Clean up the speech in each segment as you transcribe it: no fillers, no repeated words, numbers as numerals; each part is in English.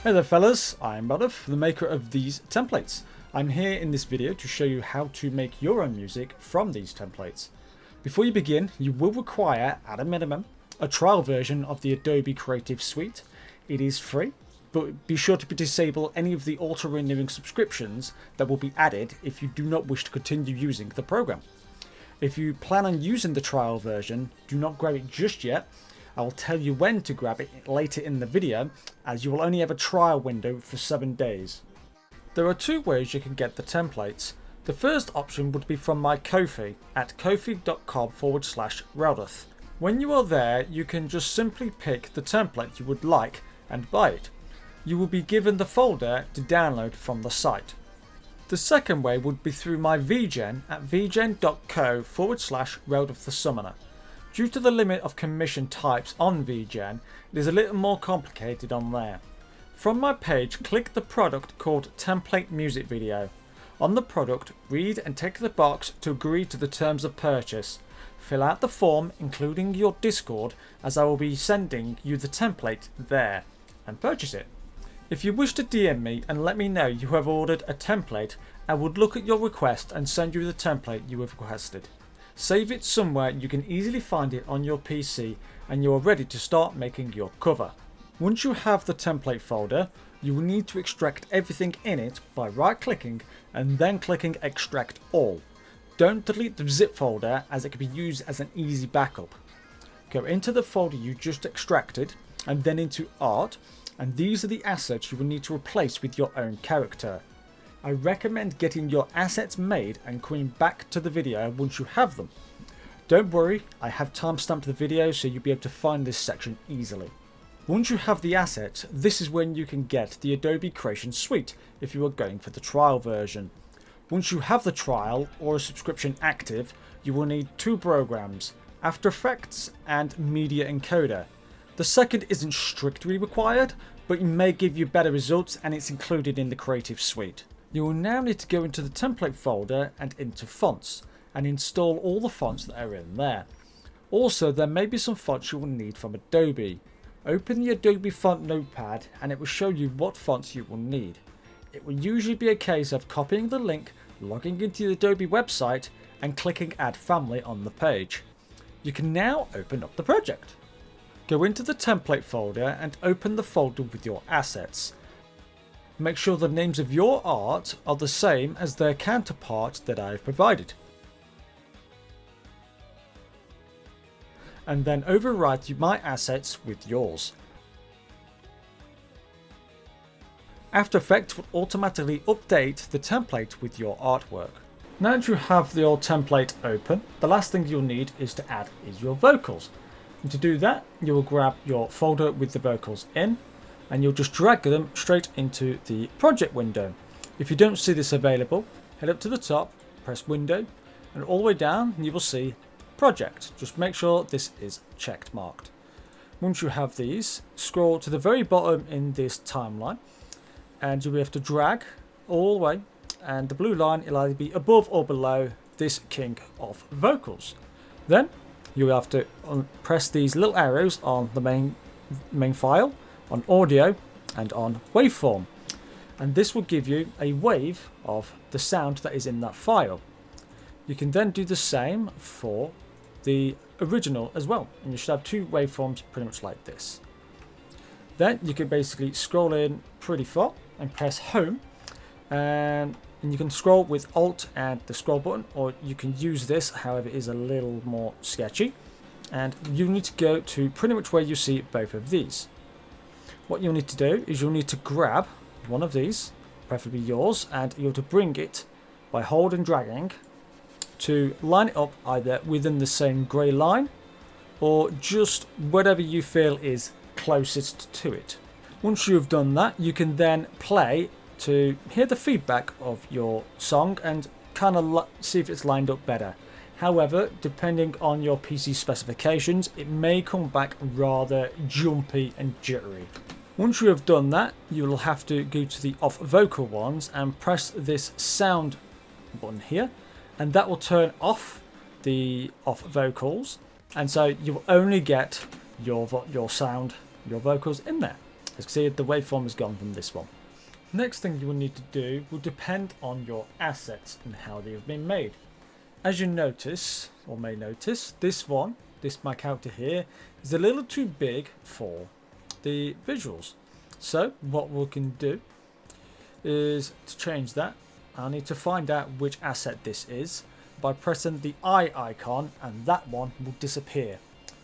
Hey there fellas, I'm Reldeth, the maker of these templates. I'm here in this video to show you how to make your own music from these templates. Before you begin, you will require, at a minimum, a trial version of the Adobe Creative Suite. It is free, but be sure to disable any of the auto-renewing subscriptions that will be added if you do not wish to continue using the program. If you plan on using the trial version, do not grab it just yet. I will tell you when to grab it later in the video, as you will only have a trial window for 7 days. There are two ways you can get the templates. The first option would be from my Ko-fi at ko-fi.com/Reldeth. When you are there, you can just simply pick the template you would like and buy it. You will be given the folder to download from the site. The second way would be through my VGen at vgen.co/Reldeth the Summoner. Due to the limit of commission types on VGen, it is a little more complicated on there. From my page, click the product called Template Music Video. On the product, read and tick the box to agree to the terms of purchase. Fill out the form, including your Discord, as I will be sending you the template there, and purchase it. If you wish to DM me and let me know you have ordered a template, I would look at your request and send you the template you have requested. Save it somewhere you can easily find it on your PC and you are ready to start making your cover. Once you have the template folder, you will need to extract everything in it by right clicking and then clicking extract all. Don't delete the zip folder as it can be used as an easy backup. Go into the folder you just extracted and then into art, and these are the assets you will need to replace with your own character. I recommend getting your assets made and coming back to the video once you have them. Don't worry, I have timestamped the video so you'll be able to find this section easily. Once you have the assets, this is when you can get the Adobe Creation Suite if you are going for the trial version. Once you have the trial or a subscription active, you will need two programs, After Effects and Media Encoder. The second isn't strictly required, but it may give you better results and it's included in the Creative Suite. You will now need to go into the template folder and into fonts and install all the fonts that are in there. Also, there may be some fonts you will need from Adobe. Open the Adobe font notepad and it will show you what fonts you will need. It will usually be a case of copying the link, logging into the Adobe website and clicking Add Family on the page. You can now open up the project. Go into the template folder and open the folder with your assets. Make sure the names of your art are the same as their counterpart that I have provided. And then overwrite my assets with yours. After Effects will automatically update the template with your artwork. Now that you have the old template open, the last thing you'll need is to add is your vocals. And to do that, you will grab your folder with the vocals in, and you'll just drag them straight into the project window. If you don't see this available, head up to the top, press window, and all the way down you will see project. Just make sure this is checked marked. Once you have these, scroll to the very bottom in this timeline and you'll have to drag all the way, and the blue line will either be above or below this king of vocals. Then you'll have to press these little arrows on the main file, on audio and on waveform, and this will give you a wave of the sound that is in that file. You can then do the same for the original as well, and you should have two waveforms pretty much like this. Then you can basically scroll in pretty far and press home, and you can scroll with Alt and the scroll button, or you can use this, however it is a little more sketchy, and you need to go to pretty much where you see both of these. What you'll need to do is you'll need to grab one of these, preferably yours, and you'll have to bring it by holding and dragging to line it up either within the same grey line or just whatever you feel is closest to it. Once you've done that, you can then play to hear the feedback of your song and kind of see if it's lined up better. However, depending on your PC specifications, it may come back rather jumpy and jittery. Once you have done that, you will have to go to the off vocal ones and press this sound button here, and that will turn off the off vocals, and so you will only get your sound, your vocals in there. As you can see, the waveform is gone from this one. Next thing you will need to do will depend on your assets and how they have been made. As you notice, or may notice, this my character here, is a little too big for the visuals. So what we can do is to change that. I need to find out which asset this is by pressing the eye icon, and that one will disappear.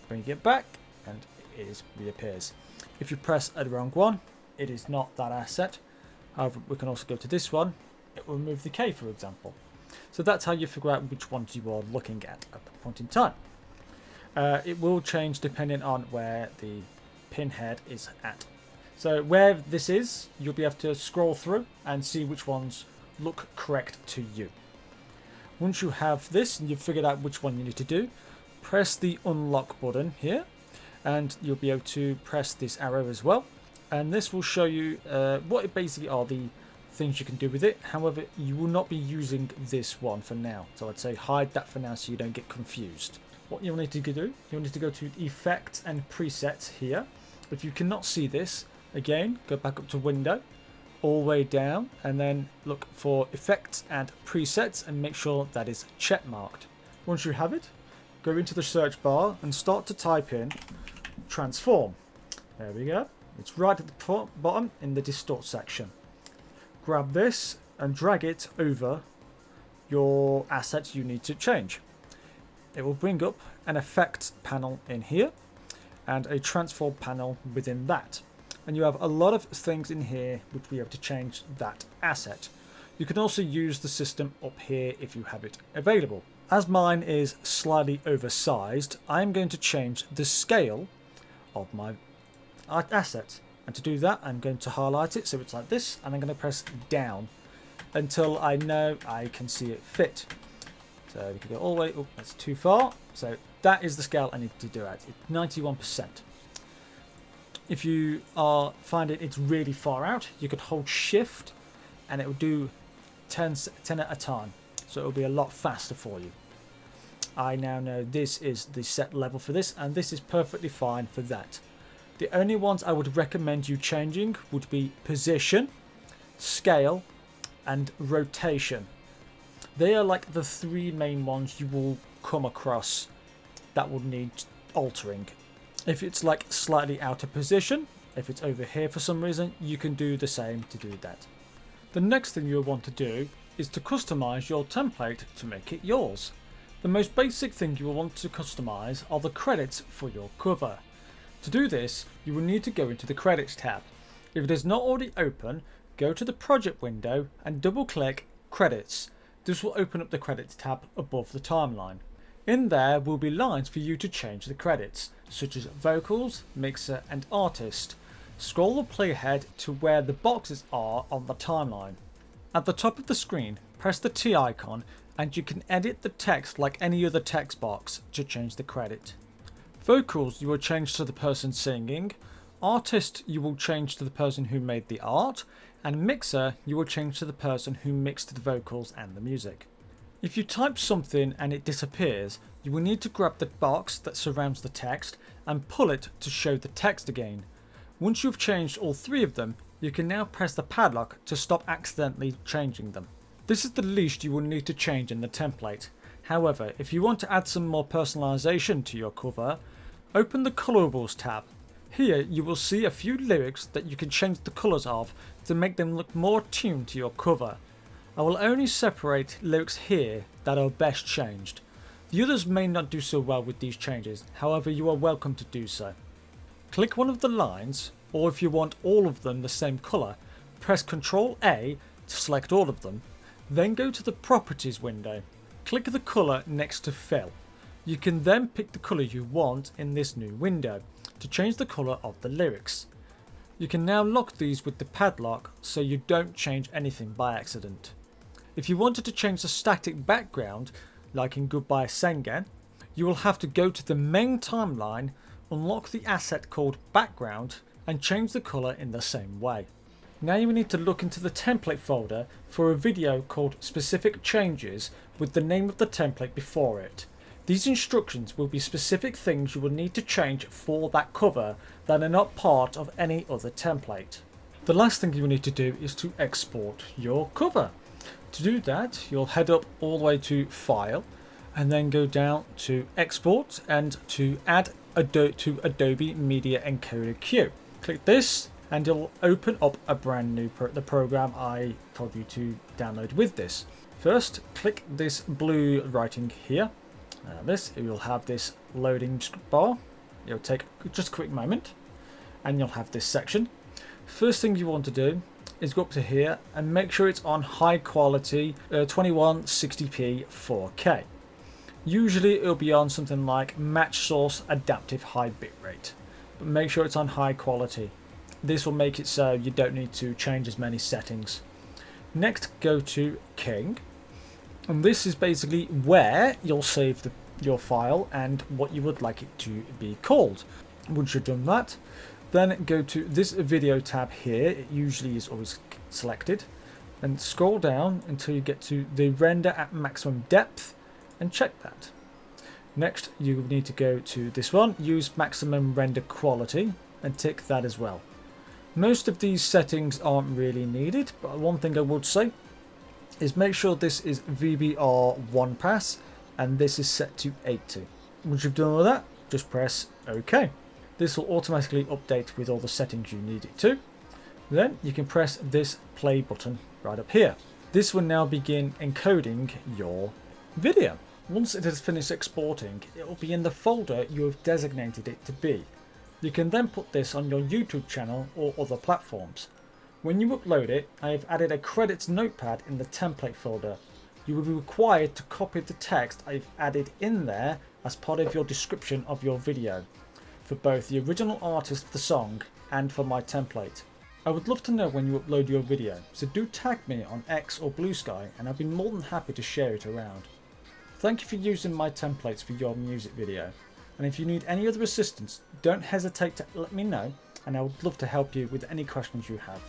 Bring it back and it reappears. If you press the wrong one, it is not that asset. However, we can also go to this one. It will remove the K, for example. So that's how you figure out which ones you are looking at that point in time. It will change depending on where the pinhead is at. So where this is, you'll be able to scroll through and see which ones look correct to you. Once you have this and you've figured out which one you need to do, press the unlock button here, and you'll be able to press this arrow as well. And this will show you what basically are the things you can do with it. However, you will not be using this one for now. So I'd say hide that for now so you don't get confused. What you'll need to do, you'll need to go to Effects and Presets here. If you cannot see this, again, go back up to Window, all the way down, and then look for Effects and Presets and make sure that is check marked. Once you have it, go into the search bar and start to type in Transform. There we go. It's right at the bottom in the Distort section. Grab this and drag it over your assets you need to change. It will bring up an Effects panel in here and a Transform panel within that. And you have a lot of things in here which we have to change that asset. You can also use the system up here if you have it available. As mine is slightly oversized, I'm going to change the scale of my asset. And to do that, I'm going to highlight it so it's like this, and I'm going to press down until I know I can see it fit. So we can go all the way up. That's too far. So that is the scale I need to do at. It's 91%. If you find it's really far out, you could hold Shift and it will do 10 at a time. So it will be a lot faster for you. I now know this is the set level for this, and this is perfectly fine for that. The only ones I would recommend you changing would be Position, Scale, and Rotation. They are like the three main ones you will come across that will need altering. If it's like slightly out of position, if it's over here for some reason, you can do the same to do that. The next thing you'll want to do is to customize your template to make it yours. The most basic thing you will want to customize are the credits for your cover. To do this, you will need to go into the Credits tab. If it is not already open, go to the project window and double click Credits. This will open up the Credits tab above the timeline. In there will be lines for you to change the credits, such as vocals, mixer and artist. Scroll the playhead to where the boxes are on the timeline. At the top of the screen, press the T icon and you can edit the text like any other text box to change the credit. Vocals you will change to the person singing, artist you will change to the person who made the art, and mixer you will change to the person who mixed the vocals and the music. If you type something and it disappears, you will need to grab the box that surrounds the text and pull it to show the text again. Once you've changed all three of them, you can now press the padlock to stop accidentally changing them. This is the least you will need to change in the template. However, if you want to add some more personalization to your cover, open the Colorables tab. Here you will see a few lyrics that you can change the colours of to make them look more tuned to your cover. I will only separate lyrics here that are best changed. The others may not do so well with these changes, however you are welcome to do so. Click one of the lines, or if you want all of them the same colour, press Ctrl A to select all of them, then go to the Properties window. Click the colour next to Fill. You can then pick the colour you want in this new window to change the colour of the lyrics. You can now lock these with the padlock so you don't change anything by accident. If you wanted to change the static background, like in Goodbye Sengen, you will have to go to the main timeline, unlock the asset called Background, and change the colour in the same way. Now you need to look into the template folder for a video called Specific Changes with the name of the template before it. These instructions will be specific things you will need to change for that cover that are not part of any other template. The last thing you will need to do is to export your cover. To do that, you'll head up all the way to File and then go down to Export and to add to Adobe Media Encoder Queue. Click this and it'll open up a brand new the program I told you to download with this. First, click this blue writing here. You'll have this loading bar. It'll take just a quick moment and you'll have this section. First thing you want to do is go up to here and make sure it's on high quality 2160p 4K. Usually it'll be on something like match source adaptive high bitrate, but make sure it's on high quality. This will make it so you don't need to change as many settings. Next, go to King, and this is basically where you'll save your file and what you would like it to be called. Once you've done that, then go to this video tab here. It usually is always selected, and scroll down until you get to the render at maximum depth and check that. Next, you need to go to this one, use maximum render quality, and tick that as well. Most of these settings aren't really needed, but one thing I would say is make sure this is VBR 1 pass and this is set to 80. Once you've done all that, just press OK. This will automatically update with all the settings you need it to. Then you can press this play button right up here. This will now begin encoding your video. Once it has finished exporting, it will be in the folder you have designated it to be. You can then put this on your YouTube channel or other platforms. When you upload it, I have added a credits notepad in the template folder. You will be required to copy the text I've added in there as part of your description of your video, for both the original artist of the song and for my template. I would love to know when you upload your video, so do tag me on X or Blue Sky and I'll be more than happy to share it around. Thank you for using my templates for your music video, and if you need any other assistance, don't hesitate to let me know and I would love to help you with any questions you have.